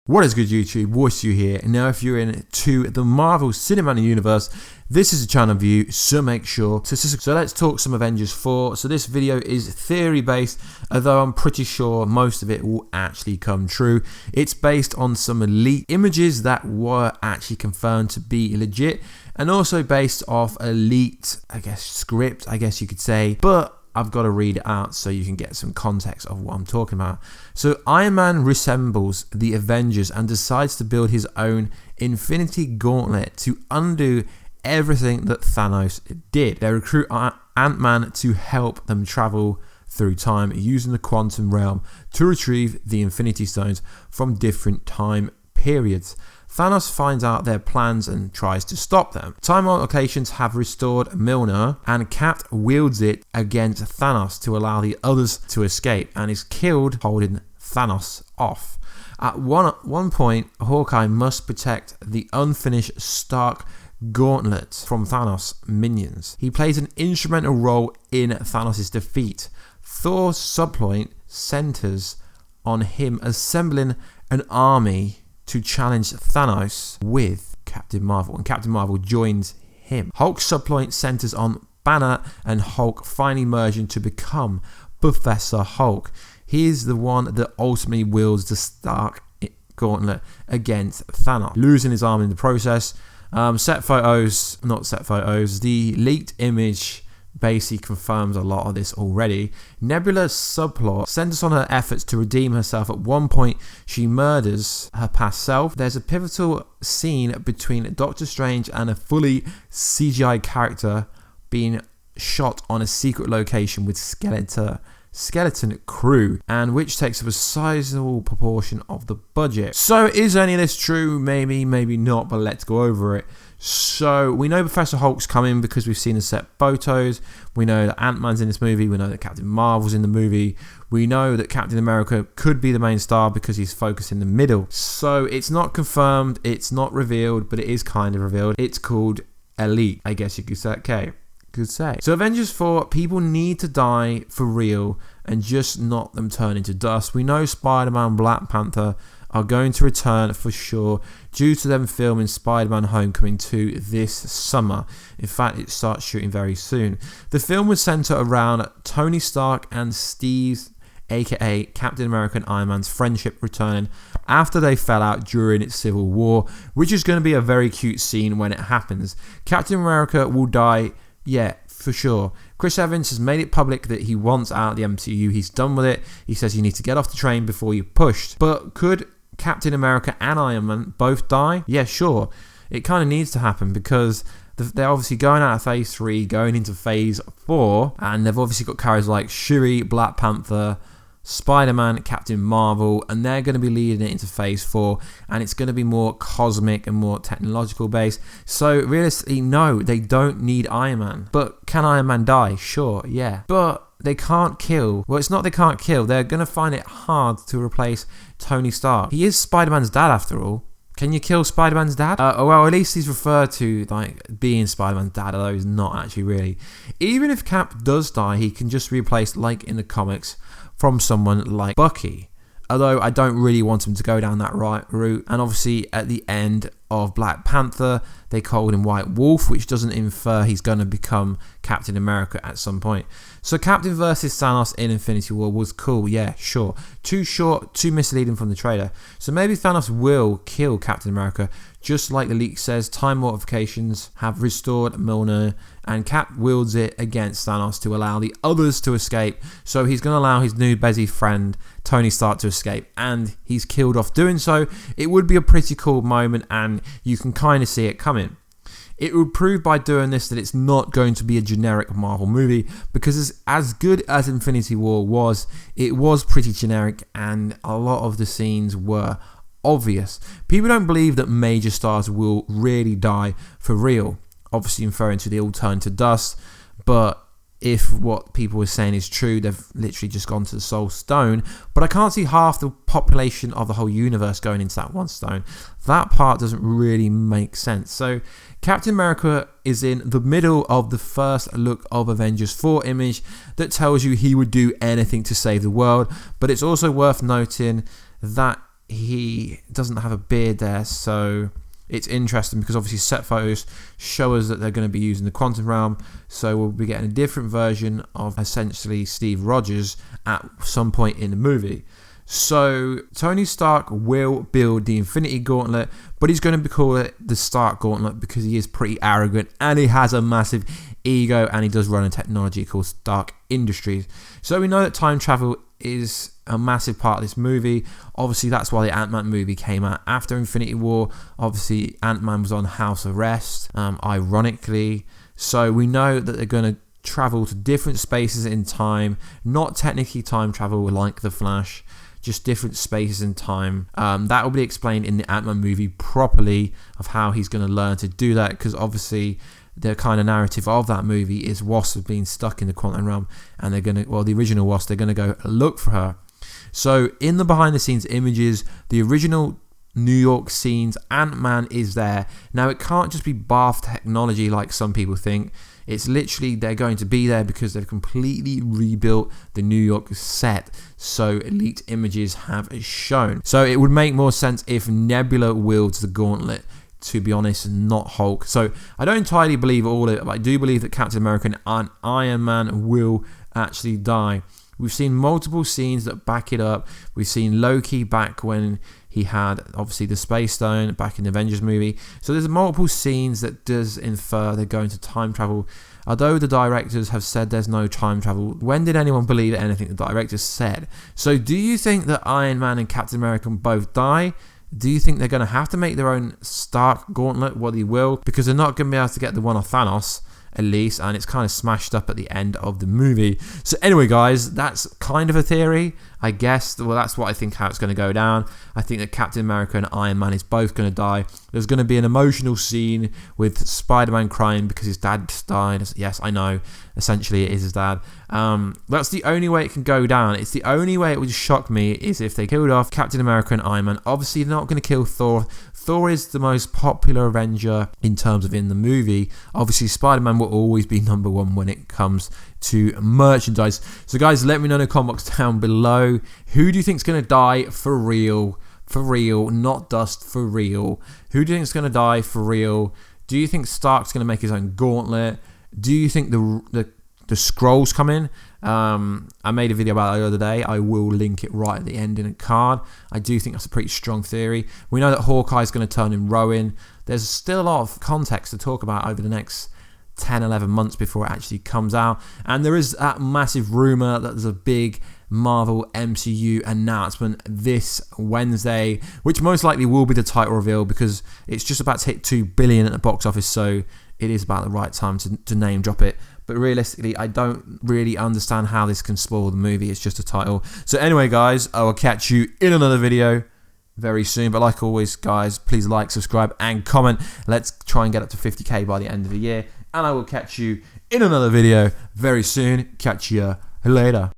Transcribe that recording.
What is good, YouTube? Warstu here. Now, if you're into the Marvel Cinematic Universe, this is a channel view, so make sure to subscribe. So let's talk some Avengers 4. So this video is theory based, although I'm pretty sure most of it will actually come true. It's based on some leaked images that were actually confirmed to be legit, and also based off a leaked, script, you could say. But I've got to read it out so you can get some context of what I'm talking about. So Iron Man resembles the Avengers and decides to build his own Infinity Gauntlet to undo everything that Thanos did. They recruit Ant-Man to help them travel through time using the quantum realm to retrieve the Infinity Stones from different time periods. Thanos finds out their plans and tries to stop them. Time locations have restored Mjolnir, and Cap wields it against Thanos to allow the others to escape, and is killed holding Thanos off. At one point, Hawkeye must protect the unfinished Stark Gauntlet from Thanos' minions. He plays an instrumental role in Thanos' defeat. Thor's subplot centers on him assembling an army to challenge Thanos with Captain Marvel, and Captain Marvel joins him. Hulk's subplot centers on Banner and Hulk finally merging to become Professor Hulk. He is the one that ultimately wields the Stark Gauntlet against Thanos, losing his arm in the process. The leaked image basically confirms a lot of this already. Nebula's subplot centers on her efforts to redeem herself. At one point, she murders her past self. There's a pivotal scene between Doctor Strange and a fully CGI character being shot on a secret location with skeleton crew, and which takes up a sizable proportion of the budget. So is any of this true? Maybe not, but let's go over it. So we know Professor Hulk's coming because we've seen the set photos. We know that Ant-Man's in this movie. We know that Captain Marvel's in the movie. We know that Captain America could be the main star because he's focused in the middle. So it's not confirmed, it's not revealed, but it is kind of revealed. It's called Elite, I guess you could say. Okay. Could say. So Avengers 4, people need to die for real and just not them turn into dust. We know Spider-Man and Black Panther are going to return for sure due to them filming Spider-Man Homecoming 2 this summer. In fact, it starts shooting very soon. The film would center around Tony Stark and Steve's, aka Captain America and Iron Man's friendship returning after they fell out during Civil War, which is going to be a very cute scene when it happens. Captain America will die. Yeah, for sure. Chris Evans has made it public that he wants out of the MCU. He's done with it. He says you need to get off the train before you're pushed. But could Captain America and Iron Man both die? Yeah, sure. It kind of needs to happen because they're obviously going out of phase 3, going into phase 4, and they've obviously got characters like Shuri, Black Panther, Spider-Man, Captain Marvel, and they're going to be leading it into phase 4, and it's going to be more cosmic and more technological based. So realistically, no, they don't need Iron Man. But can Iron Man die? Sure, yeah. But they can't kill. Well, it's not they can't kill. They're going to find it hard to replace Tony Stark. He is Spider-Man's dad after all. Can you kill Spider-Man's dad? Well, at least he's referred to like being Spider-Man's dad, although he's not actually really. Even if Cap does die, he can just be replaced, like in the comics, from someone like Bucky. Although I don't really want him to go down that route. And obviously at the end of Black Panther, they called him White Wolf, which doesn't infer he's going to become Captain America at some point. So Captain versus Thanos in Infinity War was cool, yeah, sure. Too short, too misleading from the trailer. So maybe Thanos will kill Captain America, just like the leak says. Time modifications have restored Mjolnir, and Cap wields it against Thanos to allow the others to escape. So he's going to allow his new busy friend Tony Stark to escape, and he's killed off doing so. It would be a pretty cool moment, and you can kind of see it coming. It would prove by doing this that it's not going to be a generic Marvel movie, because as good as Infinity War was, it was pretty generic and a lot of the scenes were obvious. People don't believe that major stars will really die for real, obviously inferring to they all turn to dust. But if what people were saying is true, they've literally just gone to the Soul Stone. But I can't see half the population of the whole universe going into that one stone. That part doesn't really make sense. So Captain America is in the middle of the first look of Avengers 4 image that tells you he would do anything to save the world. But it's also worth noting that he doesn't have a beard there, so it's interesting because obviously set photos show us that they're going to be using the quantum realm, so we'll be getting a different version of essentially Steve Rogers at some point in the movie. So Tony Stark will build the Infinity Gauntlet, but he's going to call it the Stark Gauntlet because he is pretty arrogant and he has a massive ego, and he does run a technology called Stark Industries. So we know that time travel is a massive part of this movie. Obviously that's why the Ant-Man movie came out after Infinity War. Obviously Ant-Man was on house arrest, ironically. So we know that they're going to travel to different spaces in time, not technically time travel like The Flash, just different spaces in time. That will be explained in the Ant-Man movie properly of how he's going to learn to do that, because obviously the kind of narrative of that movie is Wasp being stuck in the quantum realm, and they're going to, well, the original Wasp, they're going to go look for her. So in the behind the scenes images, the original New York scenes, Ant-Man is there. Now it can't just be bath technology like some people think. It's literally they're going to be there because they've completely rebuilt the New York set, so leaked images have shown. So it would make more sense if Nebula wields the gauntlet, to be honest, not Hulk. So I don't entirely believe all of it, but I do believe that Captain America and Iron Man will actually die. We've seen multiple scenes that back it up. We've seen Loki back when he had obviously the Space Stone back in the Avengers movie. So there's multiple scenes that does infer they're going to time travel. Although the directors have said there's no time travel, when did anyone believe anything the directors said? So do you think that Iron Man and Captain America both die? Do you think they're going to have to make their own Stark Gauntlet? Well, they will, because they're not going to be able to get the one of Thanos, at least, and it's kind of smashed up at the end of the movie. So anyway, guys, that's kind of a theory, I guess. Well, that's what I think how it's going to go down. I think that Captain America and Iron Man is both going to die. There's going to be an emotional scene with Spider-Man crying because his dad died. Yes, I know. Essentially, it is his dad. That's the only way it can go down. It's the only way it would shock me is if they killed off Captain America and Iron Man. Obviously, they're not going to kill Thor. Thor is the most popular Avenger in terms of in the movie. Obviously, Spider-Man will always be number one when it comes to merchandise. So guys, let me know in the comment box down below. Who do you think is going to die for real? For real, not dust, for real. Who do you think is going to die for real? Do you think Stark's going to make his own gauntlet? Do you think the Skrulls come in? I made a video about it the other day. I will link it right at the end in a card. I do think that's a pretty strong theory. We know that Hawkeye's going to turn in Rowan. There's still a lot of context to talk about over the next 10, 11 months before it actually comes out. And there is that massive rumor that there's a big Marvel MCU announcement this Wednesday, which most likely will be the title reveal because it's just about to hit 2 billion at the box office, so it is about the right time to name drop it. But realistically, I don't really understand how this can spoil the movie. It's just a title. So anyway, guys, I will catch you in another video very soon. But like always, guys, please like, subscribe, and comment. Let's try and get up to 50k by the end of the year. And I will catch you in another video very soon. Catch you later.